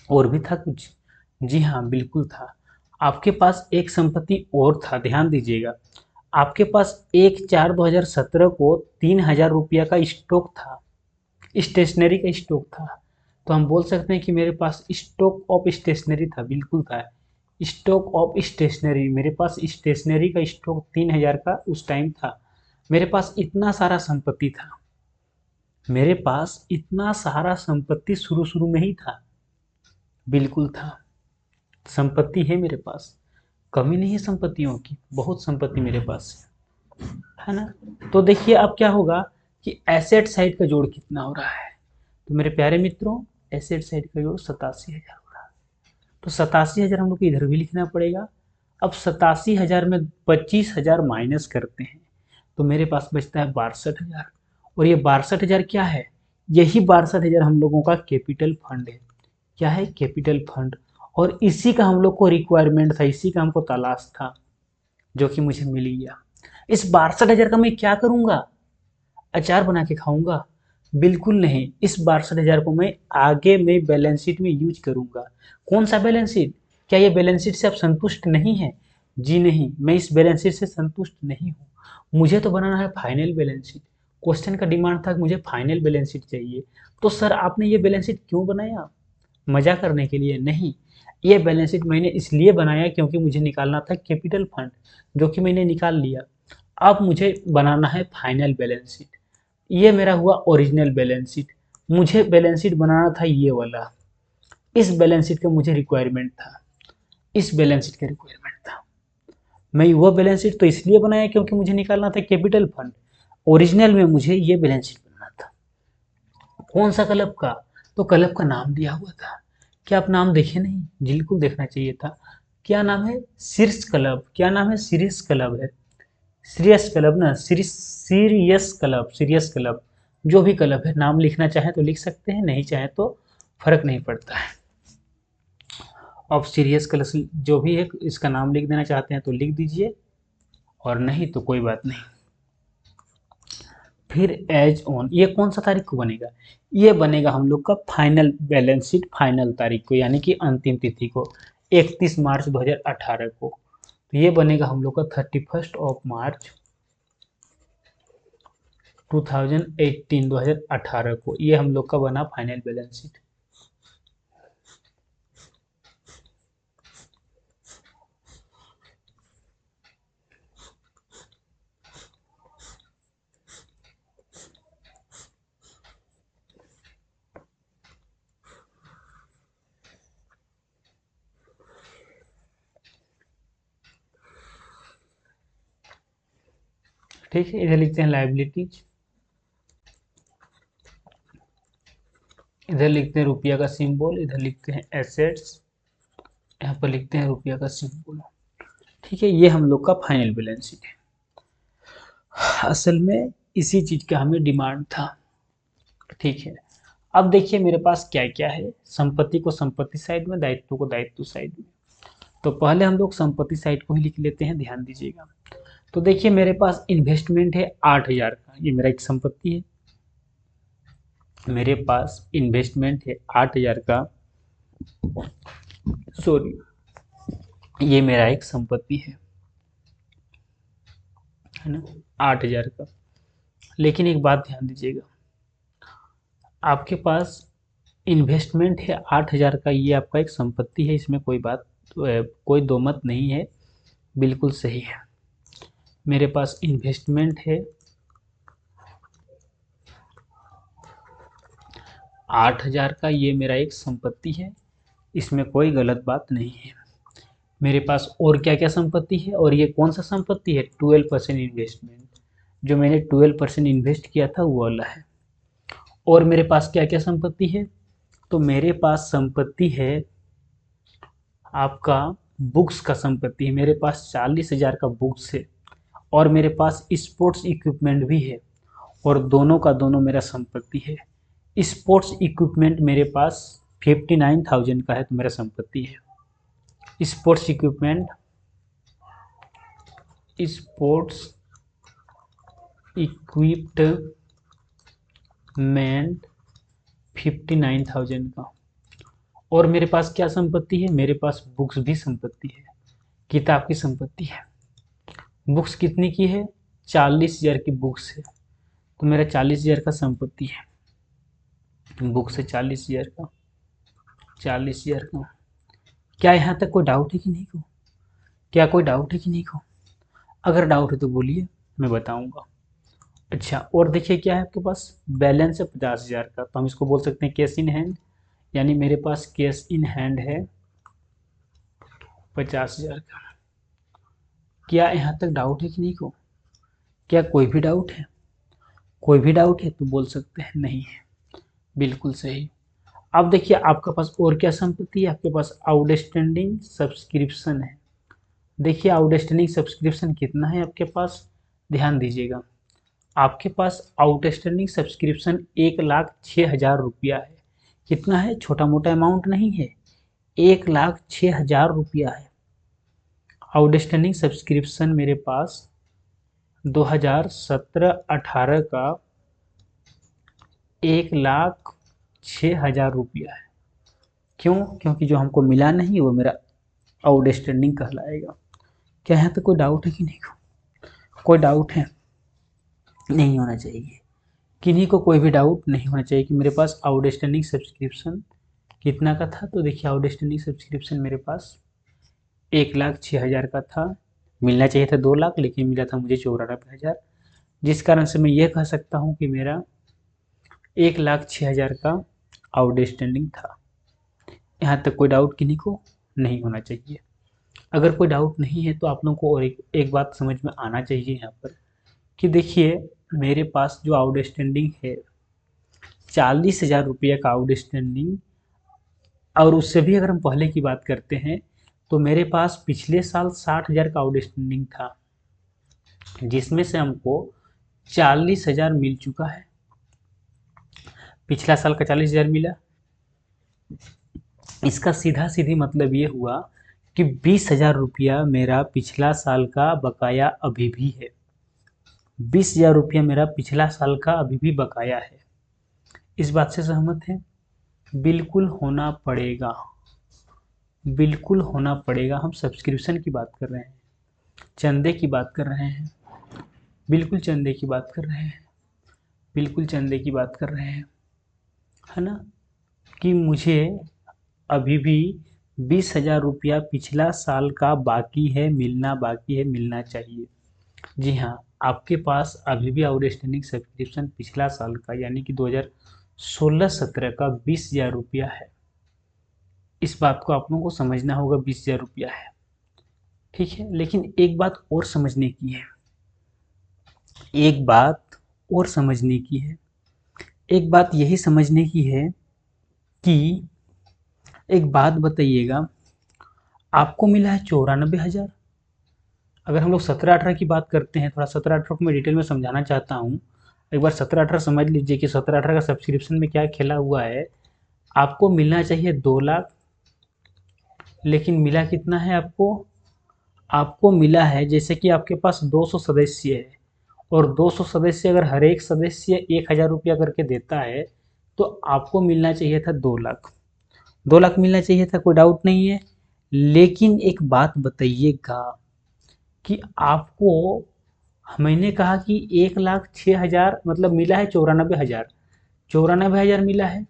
और भी था कुछ? जी हाँ, बिल्कुल था। आपके पास एक संपत्ति और था, ध्यान दीजिएगा। आपके पास 1/4/2017 को 3000 रुपया का स्टॉक था, स्टेशनरी का स्टॉक था। तो हम बोल सकते हैं कि मेरे पास स्टॉक ऑफ स्टेशनरी था, बिल्कुल था। स्टॉक ऑफ स्टेशनरी, मेरे पास स्टेशनरी का स्टॉक 3000 का उस टाइम था। मेरे पास इतना सारा संपत्ति था, मेरे पास इतना सारा संपत्ति शुरू शुरू में ही था, बिल्कुल था। संपत्ति है मेरे पास, कमी नहीं है संपत्तियों की, बहुत संपत्ति मेरे पास है ना। तो देखिए अब क्या होगा कि एसेट साइड का जोड़ कितना हो रहा है। तो मेरे प्यारे मित्रों, एसेट साइड का जोड़ 87,000 हो रहा है। तो 87,000 हम लोग को इधर भी लिखना पड़ेगा। अब 87,000 में 25,000 माइनस करते हैं तो मेरे पास बचता है 62,000। और ये 62,000 क्या है, यही 62,000 हम लोगों का कैपिटल फंड है। क्या है, कैपिटल फंड। और इसी का हम लोग को रिक्वायरमेंट था, इसी का हमको तलाश था, जो कि मुझे मिल गया। इस 62,000 का मैं क्या करूंगा, अचार बना के खाऊंगा? बिल्कुल नहीं। इस 62,000 को मैं आगे में बैलेंस शीट में यूज करूंगा। कौन सा बैलेंस शीट? क्या ये बैलेंस शीट से आप संतुष्ट नहीं है? जी नहीं, मैं इस बैलेंस शीट से संतुष्ट नहीं हूँ। मुझे तो बनाना है फाइनल बैलेंस शीट। क्वेश्चन का डिमांड था कि मुझे फाइनल बैलेंस शीट चाहिए। तो सर आपने ये बैलेंस शीट क्यों बनाया? मजा करने के लिए नहीं। ये बैलेंस शीट मैंने इसलिए बनाया क्योंकि मुझे निकालना था कैपिटल फंड, जो कि मैंने निकाल लिया। अब मुझे बनाना है फाइनल बैलेंस शीट। ये मेरा हुआ ओरिजिनल बैलेंस शीट। मुझे बैलेंस शीट बनाना था ये वाला। इस बैलेंस शीट का मुझे रिक्वायरमेंट था, इस बैलेंस शीट का रिक्वायरमेंट था। मैं वो बैलेंस शीट तो इसलिए बनाया क्योंकि मुझे निकालना था कैपिटल फंड। ओरिजिनल में मुझे ये बैलेंस शीट बनाना था। कौन सा क्लब का? तो क्लब का नाम दिया हुआ था। क्या आप नाम देखे नहीं? बिल्कुल देखना चाहिए था। क्या नाम है? शीर्ष क्लब। क्या नाम है? सीरियस क्लब है। सीरियस क्लब ना, सीरियस क्लब, सीरियस क्लब। जो भी क्लब है, नाम लिखना चाहे तो लिख सकते हैं, नहीं चाहे तो फर्क नहीं पड़ता है। अब सीरियस क्लब जो भी है, इसका नाम लिख देना चाहते हैं तो लिख दीजिए, और नहीं तो कोई बात नहीं। फिर एज ऑन, ये कौन सा तारीख को बनेगा? ये बनेगा हम लोग का फाइनल बैलेंस शीट, फाइनल तारीख को, यानी कि अंतिम तिथि को, 31 मार्च 2018 को। तो ये बनेगा हम लोग का 31 मार्च 2018, 2018 को। ये हम लोग का बना फाइनल बैलेंस शीट। ठीक है, इधर लिखते हैं लाइबिलिटीज, इधर लिखते हैं रुपया का सिंबल, इधर लिखते हैं एसेट्स, यहाँ पर लिखते हैं रुपया का सिंबल। ठीक है, ये हम लोग का फाइनल बैलेंस शीट है। असल में इसी चीज का हमें डिमांड था। ठीक है, अब देखिए मेरे पास क्या क्या है। संपत्ति को संपत्ति साइड में, दायित्व को दायित्व साइड में। तो पहले हम लोग संपत्ति साइड को ही लिख लेते हैं, ध्यान दीजिएगा। तो देखिए मेरे पास इन्वेस्टमेंट है 8,000 का, ये मेरा एक संपत्ति है। मेरे पास इन्वेस्टमेंट है 8,000 का, सॉरी, ये मेरा एक संपत्ति है ना, 8,000 का। लेकिन एक बात ध्यान दीजिएगा, आपके पास इन्वेस्टमेंट है 8,000 का, ये आपका एक संपत्ति है, इसमें कोई बात, कोई दो मत नहीं है, बिल्कुल सही है। मेरे पास इन्वेस्टमेंट है 8,000 का, ये मेरा एक संपत्ति है, इसमें कोई गलत बात नहीं है। मेरे पास और क्या क्या संपत्ति है, और ये कौन सा संपत्ति है? 12% इन्वेस्टमेंट, जो मैंने 12% इन्वेस्ट किया था वो वाला है। और मेरे पास क्या क्या संपत्ति है? तो मेरे पास संपत्ति है आपका बुक्स का संपत्ति है, मेरे पास 40,000 का बुक्स है। और मेरे पास स्पोर्ट्स इक्विपमेंट भी है, और दोनों का दोनों मेरा संपत्ति है। स्पोर्ट्स इक्विपमेंट मेरे पास 59,000 का है, तो मेरा संपत्ति है। स्पोर्ट्स इक्विपमेंट, स्पोर्ट्स इक्विपमेंट 59,000 का। और मेरे पास क्या संपत्ति है, मेरे पास बुक्स भी संपत्ति है, किताब की संपत्ति है। बुक्स कितनी की है, 40,000 की बुक्स है, तो मेरा 40,000 का संपत्ति है। बुक्स है 40,000 का, 40,000 का। क्या यहाँ तक कोई डाउट है कि नहीं को, क्या कोई डाउट है कि नहीं को? अगर डाउट है तो बोलिए, मैं बताऊंगा। अच्छा, और देखिए क्या है आपके पास, बैलेंस है 50,000 का, तो हम इसको बोल सकते हैं कैश इन हैंड, यानी मेरे पास कैश इन हैंड है 50,000 का। क्या यहाँ तक डाउट है कि नहीं को, क्या कोई भी डाउट है? कोई भी डाउट है तो बोल सकते हैं नहीं है, बिल्कुल सही। अब देखिए आपके पास और क्या संपत्ति है, आपके पास आउटस्टैंडिंग सब्सक्रिप्शन है। देखिए आउटस्टैंडिंग सब्सक्रिप्शन कितना है आपके पास, ध्यान दीजिएगा। आपके पास आउटस्टैंडिंग सब्सक्रिप्शन 1,06,000 रुपया है। कितना है, छोटा मोटा अमाउंट नहीं है, 1,06,000 रुपया है। आउटस्टैंडिंग सब्सक्रिप्शन मेरे पास 2017-18 का 1,06,000 रुपया है। क्यों? क्योंकि जो हमको मिला नहीं वो मेरा आउटस्टैंडिंग कहलाएगा। क्या यहाँ पे कोई डाउट है कि नहीं? कोई डाउट है? नहीं होना चाहिए, किन्हीं को कोई भी डाउट नहीं होना चाहिए कि मेरे पास आउटस्टैंडिंग सब्सक्रिप्शन कितना का था। तो देखिए आउटस्टैंडिंग सब्सक्रिप्शन मेरे पास 1,06,000 का था। मिलना चाहिए था 2 लाख, लेकिन मिला था मुझे 94,000, जिस कारण से मैं ये कह सकता हूँ कि मेरा 1,06,000 का आउटस्टैंडिंग था। यहाँ तक कोई डाउट किन्हीं को नहीं होना चाहिए। अगर कोई डाउट नहीं है तो आप लोगों को और एक बात समझ में आना चाहिए यहाँ पर कि देखिए मेरे पास जो आउटस्टैंडिंग है 40,000 रुपये का आउटस्टैंडिंग, और उससे भी अगर हम पहले की बात करते हैं तो मेरे पास पिछले साल 60,000 का आउटस्टैंडिंग था, जिसमें से हमको 40,000 मिल चुका है। पिछला साल का 40,000 मिला, इसका सीधा सीधी मतलब ये हुआ कि 20,000 रुपया मेरा पिछला साल का बकाया अभी भी है। 20,000 रुपया मेरा पिछला साल का अभी भी बकाया है। इस बात से सहमत हैं? बिल्कुल होना पड़ेगा, बिल्कुल होना पड़ेगा। हम सब्सक्रिप्शन की बात कर रहे हैं, चंदे की बात कर रहे हैं, बिल्कुल चंदे की बात कर रहे हैं, बिल्कुल चंदे की बात कर रहे हैं, है ना? कि मुझे अभी भी 20,000 रुपया पिछला साल का बाकी है, मिलना बाकी है, मिलना चाहिए। जी हाँ, आपके पास अभी भी आउटस्टैंडिंग सब्सक्रिप्शन पिछला साल का यानी कि 2016-17 का 20,000 रुपया है। इस बात को आप लोगों को समझना होगा, 20,000 रुपया है, ठीक है। लेकिन एक बात और समझने की है, एक बात और समझने की है, एक बात यही समझने की है कि एक बात बताइएगा, आपको मिला है 94,000। अगर हम लोग 17-18 की बात करते हैं, थोड़ा 17-18 को मैं डिटेल में समझाना चाहता हूँ। एक बार 17-18 समझ लीजिए कि 17-18 का सब्सक्रिप्शन में क्या खेला हुआ है। आपको मिलना चाहिए 2 लाख, लेकिन मिला कितना है आपको? आपको मिला है, जैसे कि आपके पास 200 सदस्य है और 200 सदस्य अगर हर एक सदस्य 1,000 रुपया करके देता है तो आपको मिलना चाहिए था 2 लाख। 2 लाख मिलना चाहिए था, कोई डाउट नहीं है। लेकिन एक बात बताइएगा कि आपको, मैंने कहा कि 1,06,000 मतलब मिला है 94,000, 94,000 मिला है,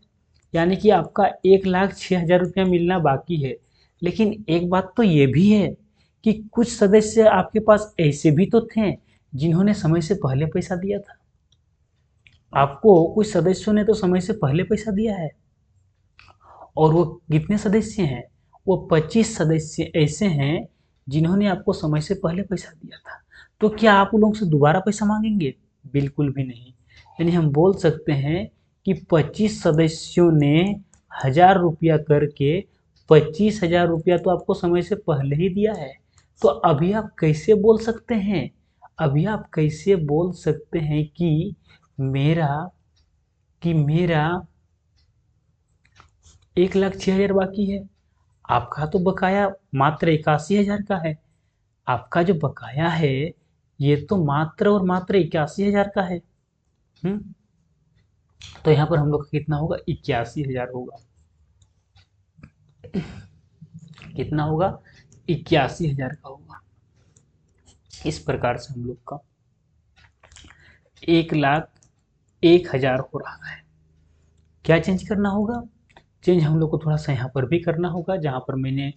यानी कि आपका 1,06,000 रुपया मिलना बाकी है। लेकिन एक बात तो ये भी है कि कुछ सदस्य आपके पास ऐसे भी तो थे जिन्होंने समय से पहले पैसा दिया था। आपको कुछ सदस्यों ने तो समय से पहले पैसा दिया है, और वो कितने सदस्य हैं? वो 25 सदस्य ऐसे हैं जिन्होंने आपको समय से पहले पैसा दिया था। तो क्या आप उन लोगों से दोबारा पैसा मांगेंगे? बिल्कुल भी नहीं। यानी हम बोल सकते हैं कि 25 सदस्यों ने 1,000 रुपया करके 25,000 रुपया तो आपको समय से पहले ही दिया है। तो अभी आप कैसे बोल सकते हैं, अभी आप कैसे बोल सकते हैं कि मेरा 1,06,000 बाकी है? आपका तो बकाया मात्र 81,000 का है। आपका जो बकाया है ये तो मात्र और मात्र 81,000 का है। तो यहाँ पर हम लोग का कितना होगा, 81,000 होगा। कितना होगा, 81,000 का होगा। इस प्रकार से हम लोग का 1,01,000 हो रहा है। क्या चेंज करना होगा, चेंज हम लोग को थोड़ा सा यहाँ पर भी करना होगा, जहाँ पर मैंने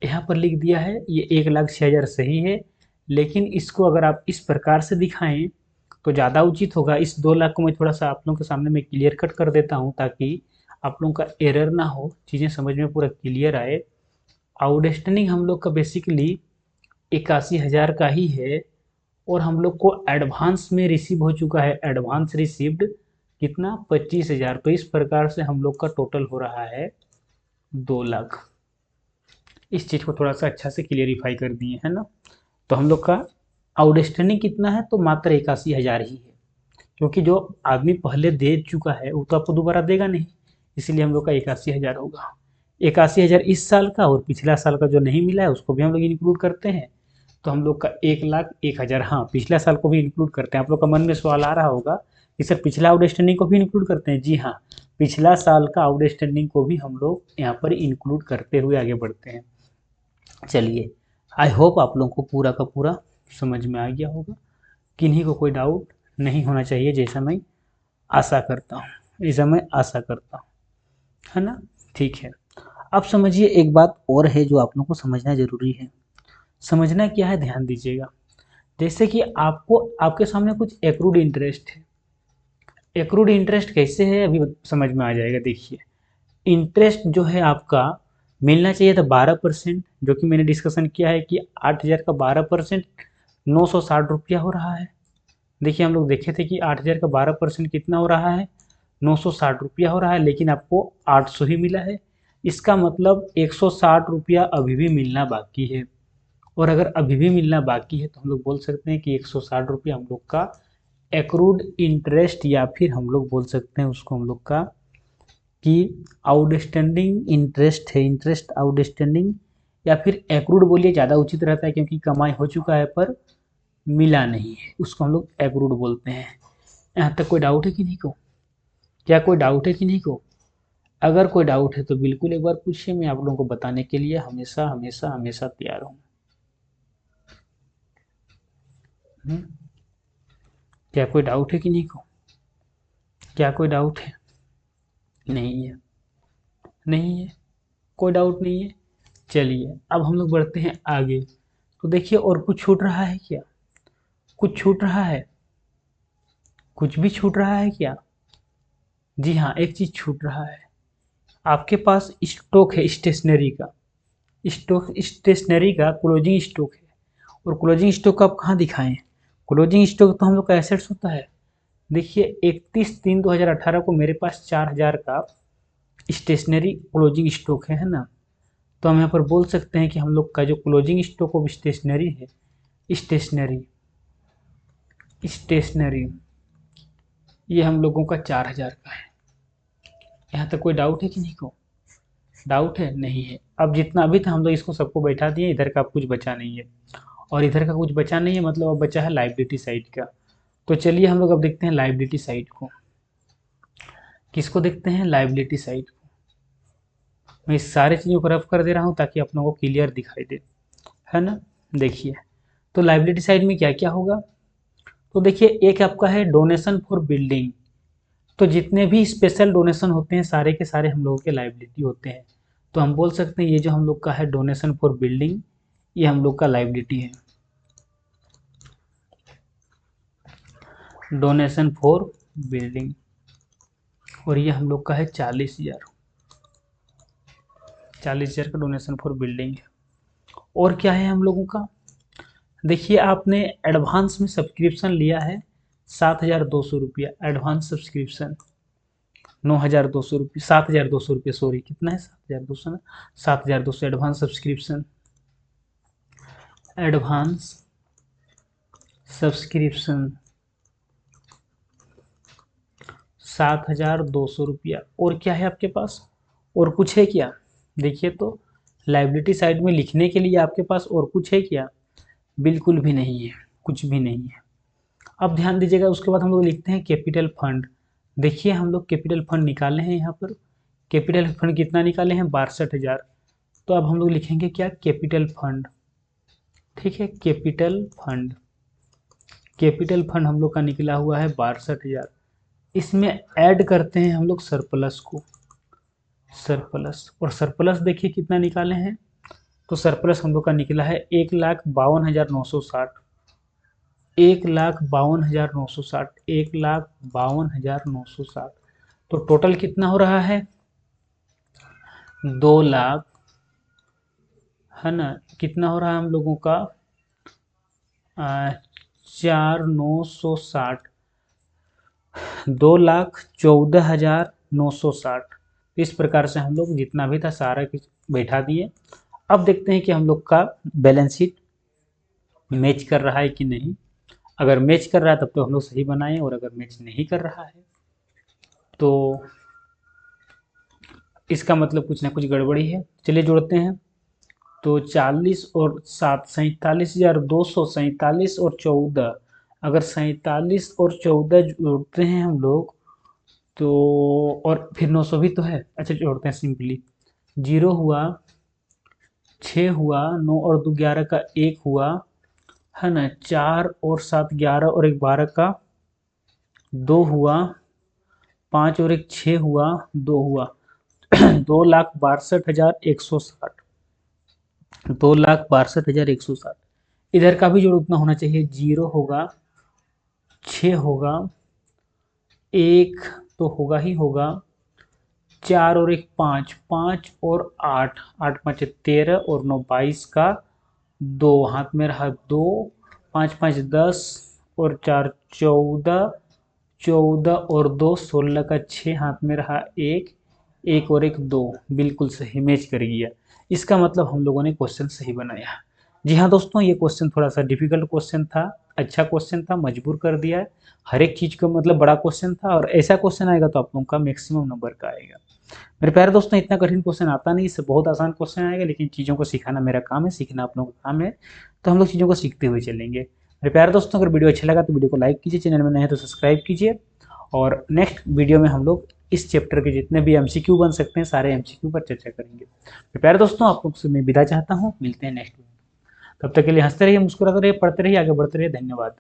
यहाँ पर लिख दिया है ये 1,06,000 सही है, लेकिन इसको अगर आप इस प्रकार से दिखाएं तो ज़्यादा उचित होगा। इस 2,00,000 को मैं थोड़ा सा आप लोगों के सामने में क्लियर कट कर देता हूँ, ताकि आप लोगों का एरर ना हो, चीज़ें समझ में पूरा क्लियर आए। आउटस्टैंडिंग हम लोग का बेसिकली 81,000 का ही है, और हम लोग को एडवांस में रिसीव हो चुका है, एडवांस रिसीव्ड कितना, 25,000। तो इस प्रकार से हम लोग का टोटल हो रहा है 2,00,000। इस चीज़ को थोड़ा सा अच्छा से क्लियरिफाई कर दिए है ना। तो हम लोग का आउटस्टैंडिंग कितना है, तो मात्र 81,000 ही है, क्योंकि जो आदमी पहले दे चुका है वो तो आपको दोबारा देगा नहीं, इसीलिए हम लोग का 81,000 होगा। 81,000 इस साल का, और पिछला साल का जो नहीं मिला है उसको भी हम लोग इंक्लूड करते हैं, तो हम लोग का 1,01,000। हाँ, पिछला साल को भी इंक्लूड करते हैं। आप लोग का मन में सवाल आ रहा होगा कि सर पिछला आउटस्टैंडिंग को भी इंक्लूड करते हैं। जी हाँ, पिछला साल का आउटस्टैंडिंग को भी हम लोग यहाँ पर इंक्लूड करते हुए आगे बढ़ते हैं। चलिए, आई होप आप लोगों को पूरा का पूरा समझ में आ गया होगा, किन्हीं को कोई डाउट नहीं होना चाहिए, जैसा मैं आशा करता हूँ, ऐसा मैं आशा करता हूँ, है ना। ठीक है, अब समझिए एक बात और है जो आप लोगों को समझना जरूरी है। समझना क्या है, ध्यान दीजिएगा। जैसे कि आपको आपके सामने कुछ एक्रूड इंटरेस्ट है। एक्रूड इंटरेस्ट कैसे है, अभी समझ में आ जाएगा। देखिए, इंटरेस्ट जो है आपका मिलना चाहिए था 12%, जो कि मैंने डिस्कशन किया है कि 8,000 का 12% 960 रुपया हो रहा है। देखिए, हम लोग देखे थे कि 8,000 का 12% कितना हो रहा है, 960 रुपया हो रहा है, लेकिन आपको 800 ही मिला है। इसका मतलब 160 रुपया अभी भी मिलना बाकी है। और अगर अभी भी मिलना बाकी है तो हम लोग बोल सकते हैं कि 160 रुपया हम लोग का एक्रूड इंटरेस्ट, या फिर हम लोग बोल सकते हैं उसको हम लोग का कि आउटस्टैंडिंग इंटरेस्ट है, इंटरेस्ट आउटस्टैंडिंग, या फिर एक्रूड बोलिए ज़्यादा उचित रहता है, क्योंकि कमाई हो चुका है पर मिला नहीं है, उसको हम लोग एक्रूड बोलते हैं। यहाँ तक कोई डाउट है कि नहीं को, क्या कोई डाउट है कि नहीं को? अगर कोई डाउट है तो बिल्कुल एक बार पूछिए, मैं आप लोगों को बताने के लिए हमेशा हमेशा हमेशा तैयार हूँ। क्या कोई डाउट है कि नहीं को, क्या कोई डाउट है? नहीं है, नहीं है, कोई डाउट नहीं है। चलिए, अब हम लोग बढ़ते हैं आगे। तो देखिए, और कुछ छूट रहा है क्या, कुछ छूट रहा है, कुछ भी छूट रहा है क्या? जी हाँ, एक चीज़ छूट रहा है। आपके पास स्टॉक है स्टेशनरी का, स्टॉक स्टेशनरी का क्लोजिंग स्टॉक है। और क्लोजिंग स्टॉक को आप कहाँ दिखाएं, क्लोजिंग स्टॉक तो हम लोग का एसेट्स होता है। देखिए, 31/3/2018 को मेरे पास 4,000 का स्टेशनरी क्लोजिंग स्टॉक है ना। तो हम यहाँ पर बोल सकते हैं कि हम लोग का जो क्लोजिंग स्टॉक ऑफ स्टेशनरी है, स्टेशनरी स्टेशनरी ये हम लोगों का 4,000 का है। यहाँ तक कोई डाउट है कि नहीं को, डाउट है? नहीं है। अब जितना अभी था हम लोग इसको सबको बैठा दिए, इधर का कुछ बचा नहीं है, और इधर का कुछ बचा नहीं है, मतलब अब बचा है लाइबिलिटी साइड का। तो चलिए हम लोग अब देखते हैं लाइबिलिटी साइड को। किसको देखते हैं, लाइबिलिटी साइड को। मैं इस सारे चीज़ों को रफ कर दे रहा हूँ ताकि आप लोगों को क्लियर दिखाई दे, है ना। देखिए, तो लाइबिलिटी साइड में क्या क्या होगा, तो देखिए, एक आपका है डोनेशन फॉर बिल्डिंग। तो जितने भी स्पेशल डोनेशन होते हैं सारे के सारे हम लोगों के लाइबिलिटी होते हैं। तो हम बोल सकते हैं ये जो हम लोग का है डोनेशन फॉर बिल्डिंग, ये हम लोग का लाइबिलिटी है। डोनेशन फॉर बिल्डिंग, और ये हम लोग का है 40,000, 40,000 का डोनेशन फॉर बिल्डिंग है। और क्या है हम लोगों का, देखिए, आपने एडवांस में सब्सक्रिप्शन लिया है 7,200 रुपया, एडवांस सब्सक्रिप्शन 9,200 रुपये, 7,200 रुपये, सॉरी, कितना है, 7,200 ना, 7,200 एडवांस सब्सक्रिप्शन, एडवांस सब्सक्रिप्शन 7,200 रुपया। और क्या है आपके पास, और कुछ है क्या? देखिए, तो लाइबिलिटी साइड में लिखने के लिए आपके पास और कुछ है क्या? बिल्कुल भी नहीं है, कुछ भी नहीं है। अब ध्यान दीजिएगा, उसके बाद हम लोग लिखते हैं कैपिटल फंड। देखिए हम लोग कैपिटल फंड निकाले हैं यहाँ पर। कैपिटल फंड कितना निकाले हैं? 62,000। तो अब हम लोग लिखेंगे क्या? Capital fund. ठीक है, कैपिटल फंड। कैपिटल फंड हम लोग का निकला हुआ है 62,000। इसमें ऐड करते हैं हम लोग सरप्लस को। सरप्लस, और सरप्लस देखिए कितना निकाले हैं? तो सरप्लस हम लोग का निकला है 1,52,960। 1,52,960। 1,52,960। तो टोटल कितना हो रहा है? 2,00,000, है ना? कितना हो रहा है हम लोगों का? 4,960। 2,14,960। इस प्रकार से हम लोग जितना भी था सारा कुछ बैठा दिए। अब देखते हैं कि हम लोग का बैलेंस शीट मैच कर रहा है कि नहीं। अगर मैच कर रहा है तब तो हम लोग सही बनाएं, और अगर मैच नहीं कर रहा है तो इसका मतलब कुछ ना कुछ गड़बड़ी है। चलिए जोड़ते हैं। तो 40 और 7, 47,200। 47 और 14, अगर 47 और 14 जोड़ते हैं हम लोग तो, और फिर 900 भी तो है। अच्छा जोड़ते हैं सिंपली। 0 हुआ, 6 हुआ, 9 और 2 11 का 1 हुआ, है ना? 4 और 7 11 और 1 12 का 2 हुआ, 5 और 1 6 हुआ, 2 हुआ। 2,62,160। 2,62,160। इधर का भी जोड़ उतना होना चाहिए। 0 होगा, 6 होगा, 1 तो होगा ही होगा, 4 और 1 5, 5 और 8, 8 5 13 और 9 22 का 2, हाथ में रहा 2, 5 5 10 और 4 14, 14 और 2 16 का 6, हाथ में रहा 1, 1 और 1 2। बिल्कुल सही मैच कर गया। इसका मतलब हम लोगों ने क्वेश्चन सही बनाया। जी हाँ दोस्तों, ये क्वेश्चन थोड़ा सा डिफिकल्ट क्वेश्चन था, अच्छा क्वेश्चन था, मजबूर कर दिया है। हर एक चीज़ का मतलब बड़ा क्वेश्चन था, और ऐसा क्वेश्चन आएगा तो आप लोगों का मैक्सिमम नंबर का आएगा। मेरे प्यारे दोस्तों, इतना कठिन क्वेश्चन आता नहीं, इससे बहुत आसान क्वेश्चन आएगा, लेकिन चीज़ों को सिखाना मेरा काम है, सीखना आप लोगों का काम है। तो हम लोग चीज़ों को सीखते हुए चलेंगे। मेरे प्यारे दोस्तों, अगर वीडियो अच्छा लगा तो वीडियो को लाइक कीजिए, चैनल में नए हैं तो सब्सक्राइब कीजिए। और नेक्स्ट वीडियो में हम लोग इस चैप्टर के जितने भी एमसीक्यू बन सकते हैं सारे एमसीक्यू पर चर्चा करेंगे। मेरे प्यारे दोस्तों, आप लोग से मैं विदा चाहता हूँ। मिलते हैं नेक्स्ट वीडियो। तब तक के लिए हंसते रहिए, मुस्कुराते रहिए, पढ़ते रहिए, आगे बढ़ते रहिए। धन्यवाद।